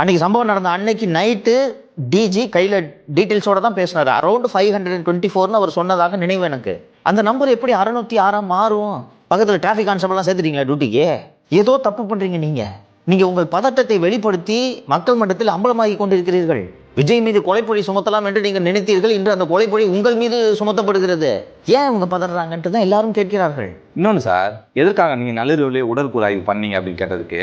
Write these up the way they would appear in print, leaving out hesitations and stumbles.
அன்னைக்கு சம்பவம் நடந்த அன்னைக்கு நைட்டு டிஜி கையில் டீட்டெயில்ஸோட தான் பேசினார். அரௌண்ட் 524ன்னு அவர் சொன்னதாக நினைவு எனக்கு. அந்த நம்பர் எப்படி 606 மாறும்? பக்கத்தில் டிராஃபிக் கான்ஸ்டபிள்லாம் சேர்த்துட்டீங்களா டியூட்டிக்கு? ஏதோ தப்பு பண்ணுறீங்க நீங்கள் உங்கள் பதட்டத்தை வெளிப்படுத்தி மக்கள் மன்றத்தில் அம்பலமாகி கொண்டிருக்கிறீர்கள். விஜய் மீது கொலைப்பொழி சுமத்தலாம் என்று நீங்கள் நினைத்தீர்கள். இன்று அந்த கொலைப்பொழி உங்கள் மீது சுமத்தப்படுகிறது. ஏன் இவங்க பதறாங்கன்ட்டு தான் எல்லாரும் கேட்கிறார்கள். இன்னொன்று சார், எதற்காக நீங்கள் நள்ளிரவுலேயே உடற்கூறு ஆய்வு பண்ணீங்க அப்படின்னு கேட்டதுக்கு,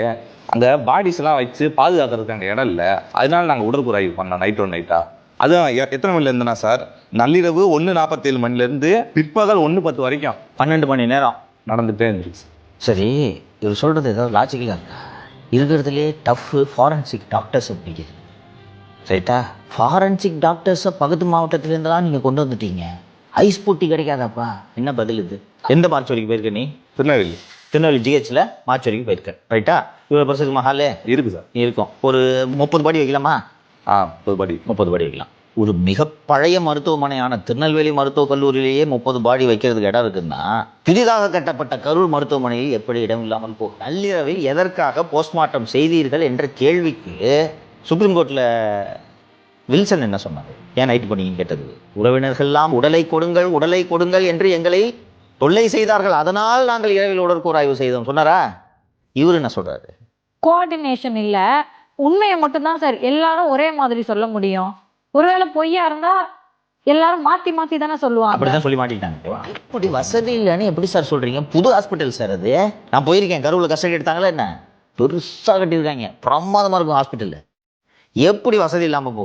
அந்த பாடிஸ்லாம் வச்சு பாதுகாக்கிறதுக்கு அங்கே இடம் இல்லை, அதனால நாங்கள் உடற்கூறு ஆய்வு பண்ணோம் நைட்டா. அதுவும் எத்தனை மணில இருந்துன்னா சார், நள்ளிரவு 1:47 மணிலேருந்து பிற்பகல் 1:10 வரைக்கும் 12 மணி நேரம் நடந்துகிட்டே இருந்துச்சு. சரி, இவர் சொல்கிறது ஏதாவது லாஜிக்கலாக இருக்கா? இருக்கிறதுலே டஃப்பு ஃபாரன்சிக் டாக்டர்ஸ் அப்படிங்குது. ரைட்டா? ஃபாரன்சிக் டாக்டர்ஸை பக்கத்து மாவட்டத்திலேருந்து தான் நீங்கள் கொண்டு வந்துட்டீங்க. ஐஸ் பூட்டி கிடைக்காதாப்பா? என்ன பதில் இது? எந்த மார்ச் வரைக்கும் போயிருக்க நீ? திருநெல்வேலி ஜிஹெச்சில் மார்ச் வரைக்கும் போயிருக்கேன். ரைட்டா? இவ்வளோ பர்சன்ட் மஹாலே இருக்குது சார். இருக்கும். ஒரு 30 படி வைக்கலாமா? 30 படி வைக்கலாம். ஒரு மிக பழைய மருத்துவமனையான திருநெல்வேலி மருத்துவக் கல்லூரியிலேயே 30 பாடி வைக்கிறதுக்கு இடம் இருக்குன்னா, புதிதாக கட்டப்பட்ட கரூர் மருத்துவமனையில் எப்படி இடம் இல்லாமல் போகும்? நள்ளிரவில் எதற்காக போஸ்ட்மார்ட்டம் செய்தீர்கள் என்ற கேள்விக்கு சுப்ரீம் கோர்ட்டில் வில்சன் என்ன சொன்னார்? ஏன் நைட்டு பண்ணீங்கன்னு கேட்டது. உறவினர்கள்லாம் உடலை கொடுங்கள் என்று எங்களை தொல்லை செய்தார்கள், அதனால் நாங்கள் இரவில் உடற்கூறு ஆய்வு செய்தோம் சொன்னாரா? இவர் என்ன சொல்றாரு? கோஆர்டினேஷன் இல்லை, உண்மையை மட்டும்தான் சார் எல்லாரும் ஒரே மாதிரி சொல்ல முடியும். ஒருவேளை பொய்யா இருந்தா எல்லாரும் மாத்தி தானே சொல்லுவாங்க. அப்படிதான் சொல்லி மாட்டிக்கிட்டாங்க. இப்படி வசதி இல்லைன்னு எப்படி சார் சொல்றீங்க? புது ஹாஸ்பிட்டல் சார் அது. நான் போயிருக்கேன். கரூரில் கஸ்டடி எடுத்தாங்களா என்ன? பெருசாக கட்டியிருக்காங்க, பிரமாதமாக இருக்கும் ஹாஸ்பிட்டல். எப்படி வசதி இல்லாமல் போகும்?